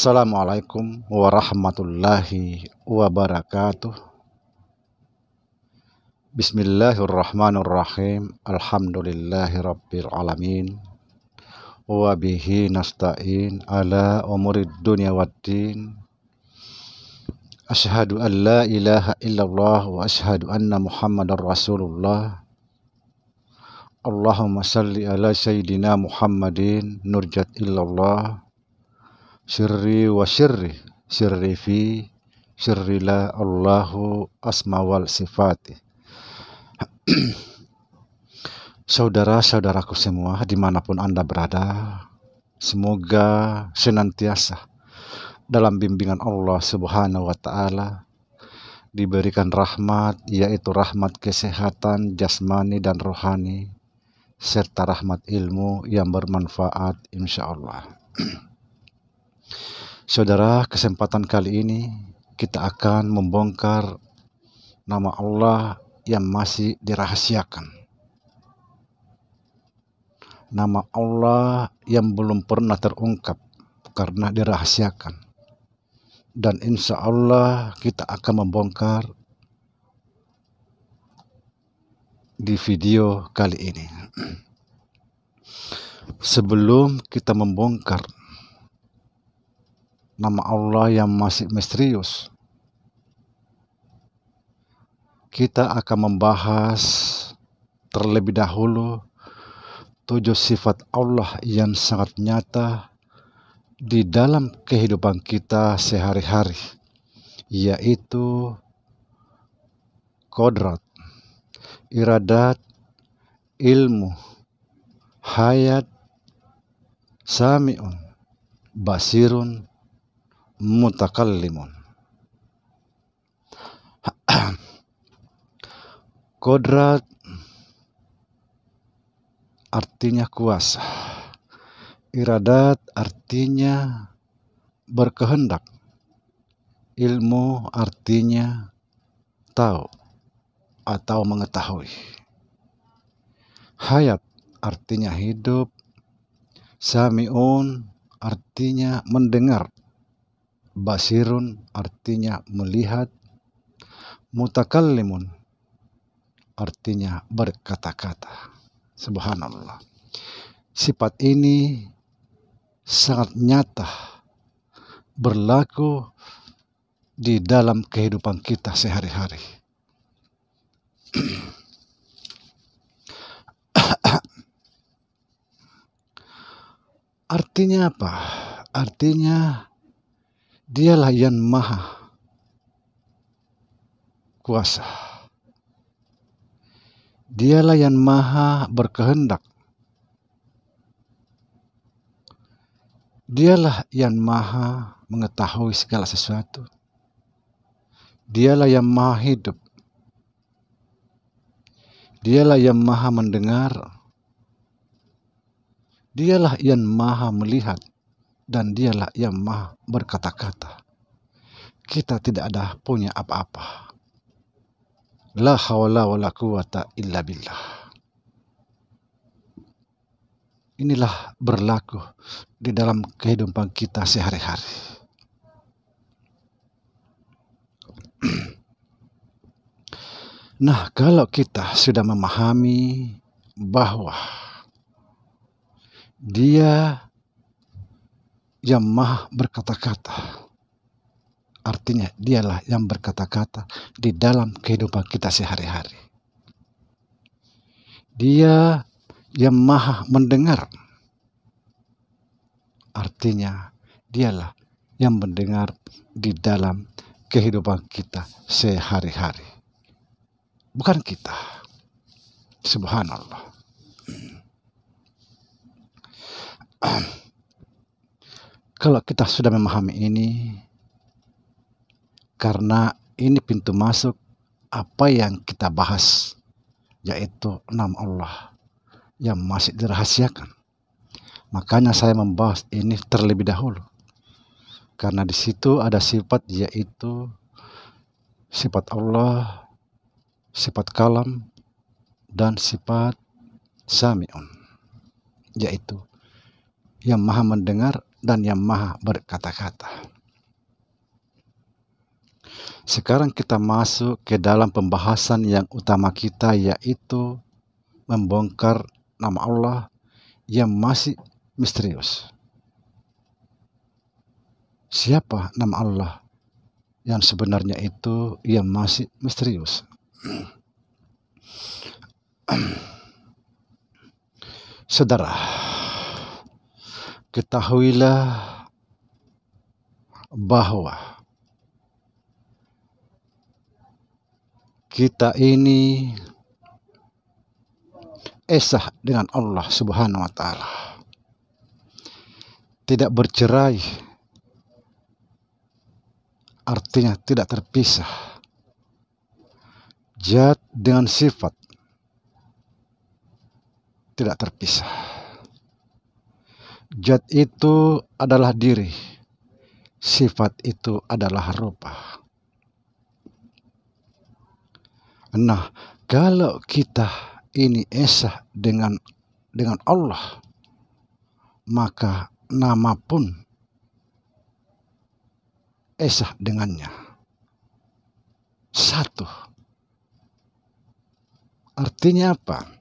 Assalamualaikum warahmatullahi wabarakatuh. Bismillahirrahmanirrahim. Alhamdulillahi rabbil alamin. Wa bihi nasta'in ala umurid dunya waddin. Asyhadu an la ilaha illallah wa asyhadu anna Muhammadar Rasulullah. Allahumma salli ala sayyidina Muhammadin nurjat illallah. Syirri wa syirri fi syirri la Allahu asma wal sifati. Saudara-saudaraku semua dimanapun Anda berada, semoga senantiasa dalam bimbingan Allah Subhanahu wa ta'ala, diberikan rahmat, yaitu rahmat kesehatan jasmani dan rohani, serta rahmat ilmu yang bermanfaat insya-Allah. Saudara, kesempatan kali ini kita akan membongkar nama Allah yang masih dirahasiakan. Nama Allah yang belum pernah terungkap karena dirahasiakan. Dan insya Allah kita akan membongkar di video kali ini. Sebelum kita membongkar nama Allah yang masih misterius, kita akan membahas terlebih dahulu 7 sifat Allah yang sangat nyata di dalam kehidupan kita sehari-hari, yaitu kodrat, iradat, ilmu, hayat, sami'un, basirun, mutakallimun. Kodrat artinya kuasa, iradat artinya berkehendak, ilmu artinya tahu atau mengetahui, hayat artinya hidup, sami'un artinya mendengar, basirun artinya melihat, mutakallimun artinya berkata-kata. Subhanallah. Sifat ini sangat nyata berlaku di dalam kehidupan kita sehari-hari. Artinya apa? Artinya dialah yang maha kuasa. Dialah yang maha berkehendak. Dialah yang maha mengetahui segala sesuatu. Dialah yang maha hidup. Dialah yang maha mendengar. Dialah yang maha melihat. Dan dialah yang maha berkata-kata. Kita tidak ada punya apa-apa. La hawla wa la quwata illa billah. Inilah berlaku di dalam kehidupan kita sehari-hari. Nah, kalau kita sudah memahami bahwa Dia yang maha berkata-kata, artinya dialah yang berkata-kata di dalam kehidupan kita sehari-hari. Dia yang maha mendengar, artinya dialah yang mendengar di dalam kehidupan kita sehari-hari. Bukan kita. Subhanallah. Kalau kita sudah memahami ini, karena ini pintu masuk apa yang kita bahas, yaitu nama Allah yang masih dirahasiakan. Makanya saya membahas ini terlebih dahulu. Karena di situ ada sifat, yaitu sifat Allah, sifat kalam, dan sifat sami'un, yaitu yang maha mendengar dan yang maha berkata-kata. Sekarang kita masuk ke dalam pembahasan yang utama kita, yaitu membongkar nama Allah yang masih misterius. Siapa nama Allah yang sebenarnya itu yang masih misterius? Saudara, ketahuilah bahwa kita ini esa dengan Allah Subhanahu wa Ta'ala, tidak bercerai, artinya tidak terpisah. Zat dengan sifat tidak terpisah. Zat itu adalah diri, sifat itu adalah rupa. Nah, kalau kita ini esa dengan Allah, maka nama pun esa dengannya. Satu. Artinya apa?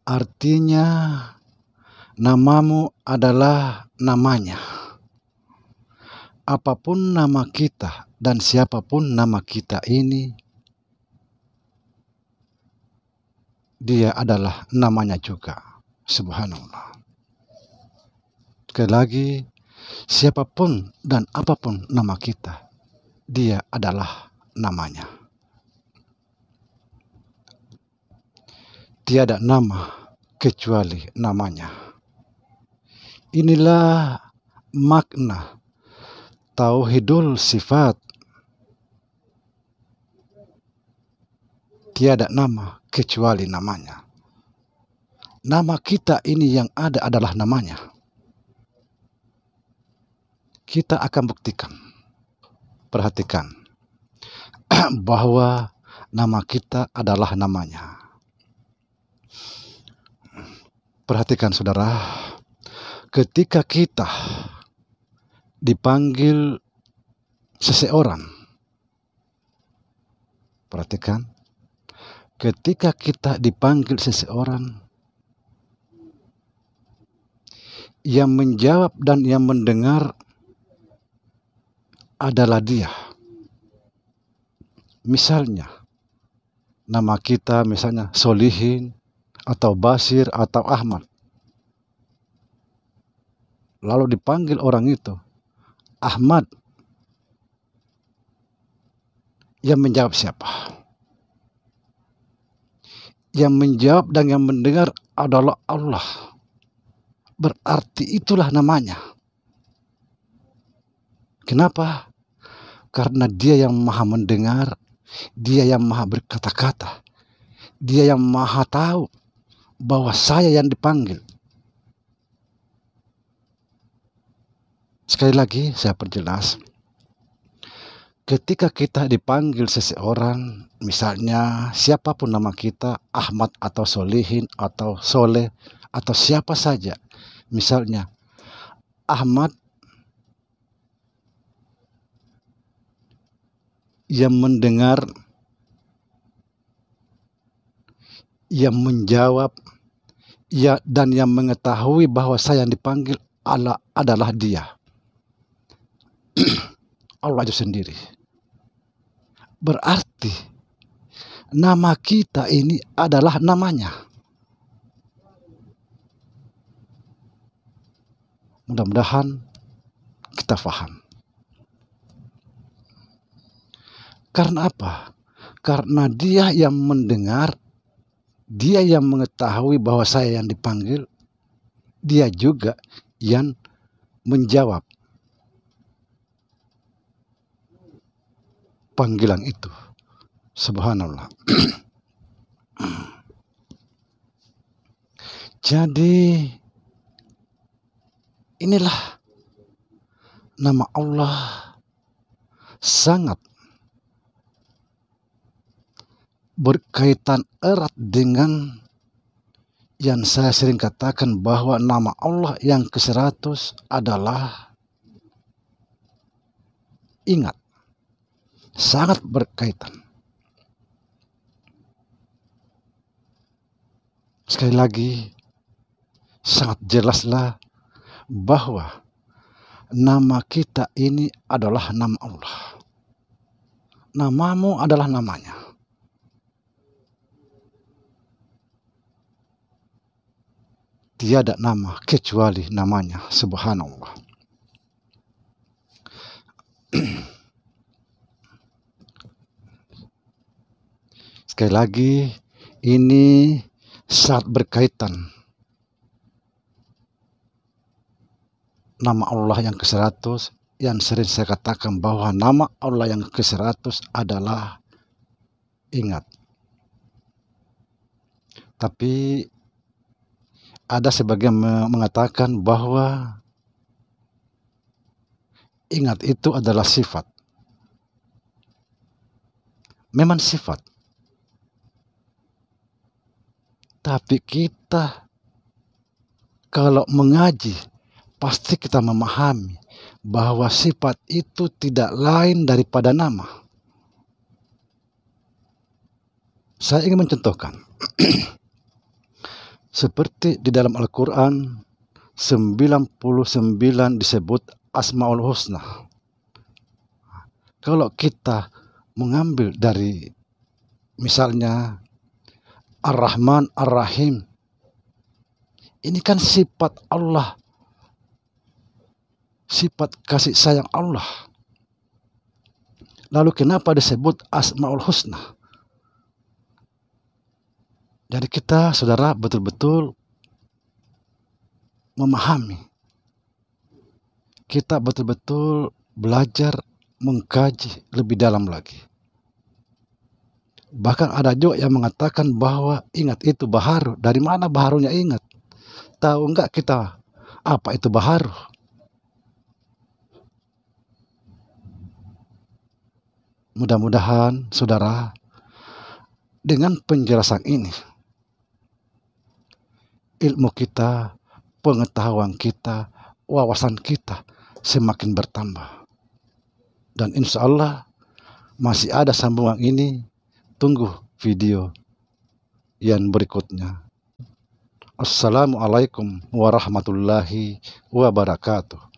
Artinya namamu adalah namanya. Apapun nama kita dan siapapun nama kita ini, dia adalah namanya juga. Subhanallah. Sekali lagi, siapapun dan apapun nama kita, dia adalah namanya. Tiada nama kecuali namanya. Inilah makna tauhidul sifat. Tiada nama kecuali namanya. Nama kita ini yang ada adalah namanya. Kita akan buktikan. Perhatikan bahwa nama kita adalah namanya. Perhatikan saudara, ketika kita dipanggil seseorang, perhatikan, ketika kita dipanggil seseorang, yang menjawab dan yang mendengar adalah dia. Misalnya, nama kita misalnya Solihin, atau Basir, atau Ahmad. Lalu dipanggil orang itu, Ahmad. Yang menjawab siapa? Yang menjawab dan yang mendengar adalah Allah. Berarti itulah namanya. Kenapa? Karena dia yang maha mendengar, dia yang maha berkata-kata, dia yang maha tahu bahwa saya yang dipanggil. Sekali lagi saya perjelas. Ketika kita dipanggil seseorang, misalnya siapapun nama kita, Ahmad atau Solihin atau Soleh atau siapa saja. Misalnya Ahmad, yang mendengar, yang menjawab, ya, dan yang mengetahui bahwa saya yang dipanggil adalah dia. Allah itu sendiri. Berarti nama kita ini adalah namanya. Mudah-mudahan kita paham. Karena apa? Karena dia yang mendengar, dia yang mengetahui bahwa saya yang dipanggil, dia juga yang menjawab panggilan itu. Subhanallah. Jadi inilah nama Allah sangat berkaitan erat dengan yang saya sering katakan bahwa nama Allah yang ke-100 adalah ingat, sangat berkaitan. Sekali lagi, sangat jelaslah bahwa nama kita ini adalah nama Allah. Namamu adalah namanya. Tiada nama kecuali namanya, subhanallah. Sekali lagi, ini sangat berkaitan. Nama Allah yang ke-100 yang sering saya katakan bahwa nama Allah yang ke-100 adalah ingat. Tapi ada sebagian mengatakan bahwa ingat itu adalah sifat. Memang sifat. Tapi kita kalau mengaji pasti kita memahami bahwa sifat itu tidak lain daripada nama. Saya ingin mencontohkan. Seperti di dalam Al-Quran 99 disebut Asmaul Husna. Kalau kita mengambil dari misalnya Ar-Rahman, Ar-Rahim, ini kan sifat Allah, sifat kasih sayang Allah. Lalu kenapa disebut Asmaul Husna? Jadi kita, saudara, betul-betul memahami. Kita betul-betul belajar mengkaji lebih dalam lagi. Bahkan ada juga yang mengatakan bahwa ingat itu baharu. Dari mana baharunya ingat? Tahu enggak kita apa itu baharu? Mudah-mudahan saudara dengan penjelasan ini ilmu kita, pengetahuan kita, wawasan kita semakin bertambah. Dan insya Allah masih ada sambungan ini. Tunggu video yang berikutnya. Assalamualaikum warahmatullahi wabarakatuh.